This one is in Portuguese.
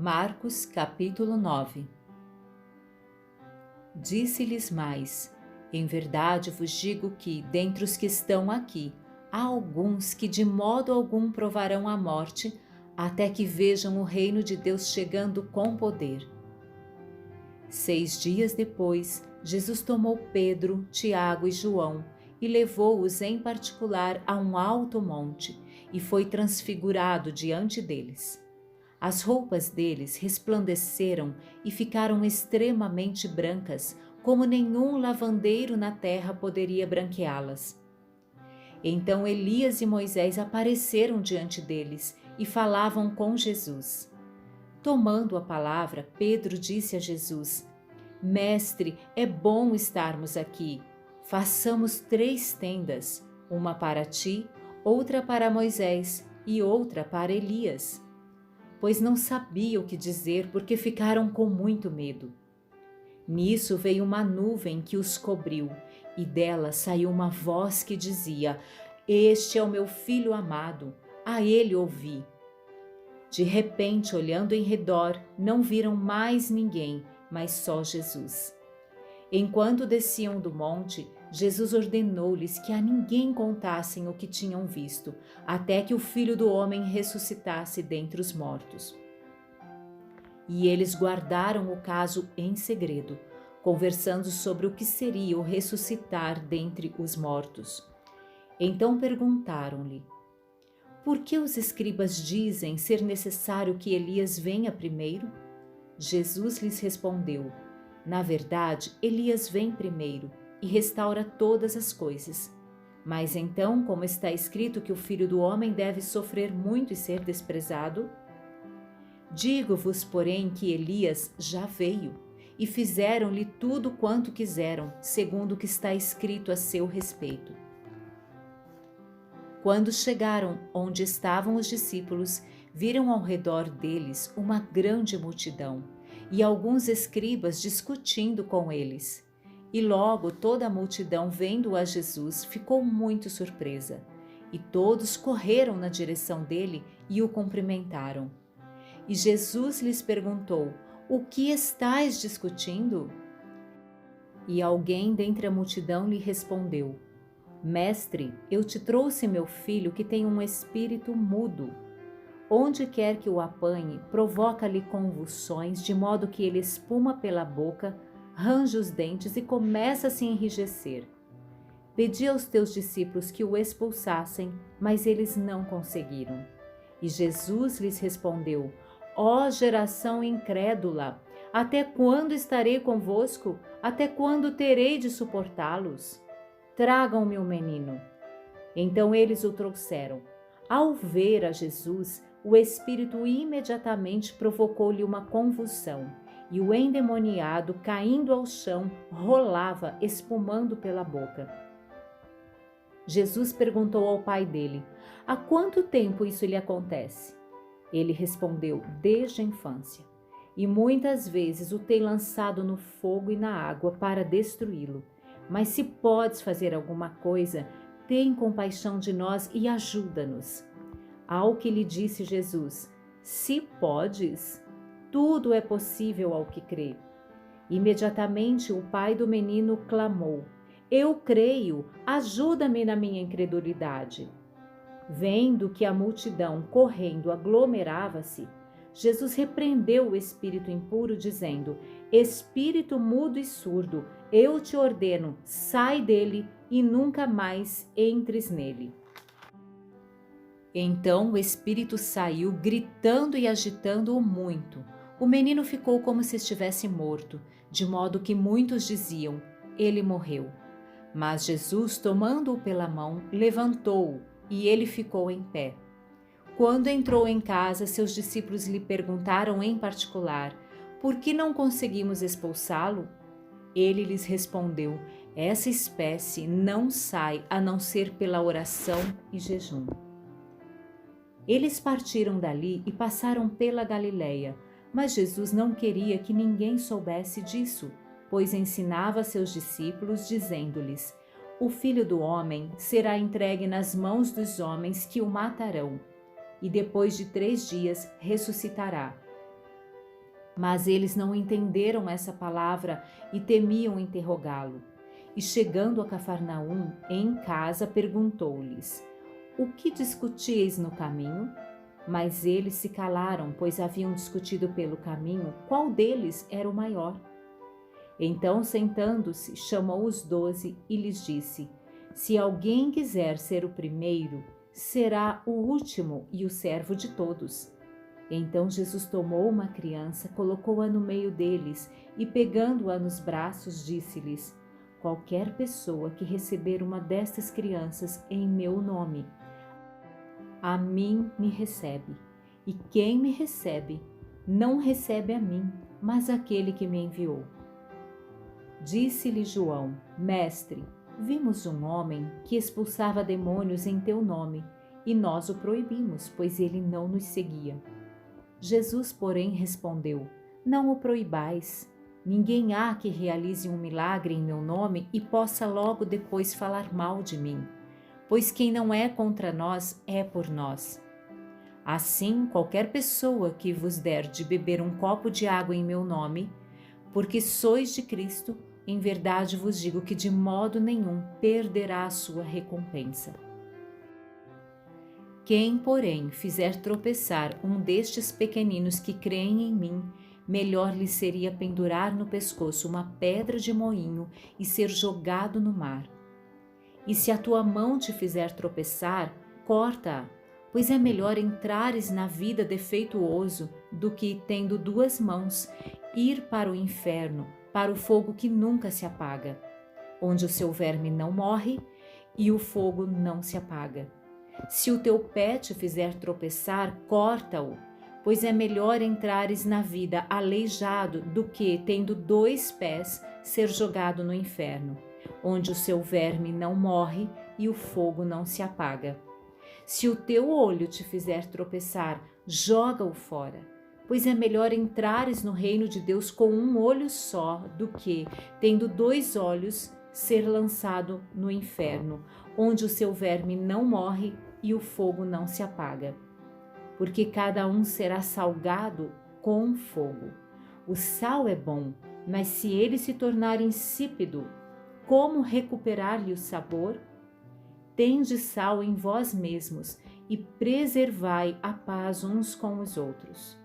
Marcos capítulo 9. Disse-lhes mais: em verdade vos digo que, dentre os que estão aqui, há alguns que de modo algum provarão a morte, até que vejam o reino de Deus chegando com poder. 6 dias depois, Jesus tomou Pedro, Tiago e João e levou-os em particular a um alto monte e foi transfigurado diante deles. As roupas deles resplandeceram e ficaram extremamente brancas, como nenhum lavandeiro na terra poderia branqueá-las. Então Elias e Moisés apareceram diante deles e falavam com Jesus. Tomando a palavra, Pedro disse a Jesus: Mestre, é bom estarmos aqui. Façamos 3 tendas, uma para ti, outra para Moisés e outra para Elias. Pois não sabia o que dizer porque ficaram com muito medo. Nisso veio uma nuvem que os cobriu, e dela saiu uma voz que dizia: Este é o meu filho amado, a ele ouvi. De repente, olhando em redor, não viram mais ninguém, mas só Jesus. Enquanto desciam do monte, Jesus ordenou-lhes que a ninguém contassem o que tinham visto, até que o Filho do Homem ressuscitasse dentre os mortos. E eles guardaram o caso em segredo, conversando sobre o que seria o ressuscitar dentre os mortos. Então perguntaram-lhe: Por que os escribas dizem ser necessário que Elias venha primeiro? Jesus lhes respondeu: Na verdade, Elias vem primeiro e restaura todas as coisas. Mas então, como está escrito que o Filho do Homem deve sofrer muito e ser desprezado? Digo-vos, porém, que Elias já veio, e fizeram-lhe tudo quanto quiseram, segundo o que está escrito a seu respeito. Quando chegaram onde estavam os discípulos, viram ao redor deles uma grande multidão, e alguns escribas discutindo com eles. E logo toda a multidão, vendo a Jesus, ficou muito surpresa. E todos correram na direção dele e o cumprimentaram. E Jesus lhes perguntou: O que estáis discutindo? E alguém dentre a multidão lhe respondeu: Mestre, eu te trouxe meu filho que tem um espírito mudo. Onde quer que o apanhe, provoca-lhe convulsões, de modo que ele espuma pela boca, range os dentes e começa a se enrijecer. Pedi aos teus discípulos que o expulsassem, mas eles não conseguiram. E Jesus lhes respondeu: Ó geração incrédula, até quando estarei convosco? Até quando terei de suportá-los? Tragam-me o menino. Então eles o trouxeram. Ao ver a Jesus, o espírito imediatamente provocou-lhe uma convulsão, e o endemoniado, caindo ao chão, rolava, espumando pela boca. Jesus perguntou ao pai dele: Há quanto tempo isso lhe acontece? Ele respondeu: Desde a infância. E muitas vezes o tem lançado no fogo e na água para destruí-lo. Mas se podes fazer alguma coisa, tem compaixão de nós e ajuda-nos. Ao que lhe disse Jesus: Se podes, tudo é possível ao que crê. Imediatamente o pai do menino clamou: Eu creio, ajuda-me na minha incredulidade. Vendo que a multidão correndo aglomerava-se, Jesus repreendeu o espírito impuro, dizendo: Espírito mudo e surdo, eu te ordeno, sai dele e nunca mais entres nele. Então o espírito saiu, gritando e agitando-o muito. O menino ficou como se estivesse morto, de modo que muitos diziam: Ele morreu. Mas Jesus, tomando-o pela mão, levantou-o, e ele ficou em pé. Quando entrou em casa, seus discípulos lhe perguntaram em particular: Por que não conseguimos expulsá-lo? Ele lhes respondeu: Essa espécie não sai a não ser pela oração e jejum. Eles partiram dali e passaram pela Galileia, mas Jesus não queria que ninguém soubesse disso, pois ensinava seus discípulos, dizendo-lhes: O Filho do Homem será entregue nas mãos dos homens que o matarão, e depois de 3 dias ressuscitará. Mas eles não entenderam essa palavra e temiam interrogá-lo. E chegando a Cafarnaum, em casa, perguntou-lhes: O que discutíeis no caminho? Mas eles se calaram, pois haviam discutido pelo caminho qual deles era o maior. Então, sentando-se, chamou os 12 e lhes disse: Se alguém quiser ser o primeiro, será o último e o servo de todos. Então Jesus tomou uma criança, colocou-a no meio deles e, pegando-a nos braços, disse-lhes: Qualquer pessoa que receber uma destas crianças em meu nome, a mim me recebe. E quem me recebe, não recebe a mim, mas aquele que me enviou. Disse-lhe João: Mestre, vimos um homem que expulsava demônios em teu nome, e nós o proibimos, pois ele não nos seguia. Jesus, porém, respondeu: Não o proibais. Ninguém há que realize um milagre em meu nome e possa logo depois falar mal de mim, pois quem não é contra nós é por nós. Assim, qualquer pessoa que vos der de beber um copo de água em meu nome, porque sois de Cristo, em verdade vos digo que de modo nenhum perderá a sua recompensa. Quem, porém, fizer tropeçar um destes pequeninos que creem em mim, melhor lhe seria pendurar no pescoço uma pedra de moinho e ser jogado no mar. E se a tua mão te fizer tropeçar, corta-a, pois é melhor entrares na vida defeituoso do que, tendo 2 mãos, ir para o inferno, para o fogo que nunca se apaga, onde o seu verme não morre e o fogo não se apaga. Se o teu pé te fizer tropeçar, corta-o, pois é melhor entrares na vida aleijado do que, tendo 2 pés, ser jogado no inferno, onde o seu verme não morre e o fogo não se apaga. Se o teu olho te fizer tropeçar, joga-o fora, pois é melhor entrares no reino de Deus com um olho só do que, tendo 2 olhos, ser lançado no inferno, onde o seu verme não morre e o fogo não se apaga. Porque cada um será salgado com fogo. O sal é bom, mas se ele se tornar insípido, como recuperar-lhe o sabor? Tende sal em vós mesmos e preservai a paz uns com os outros.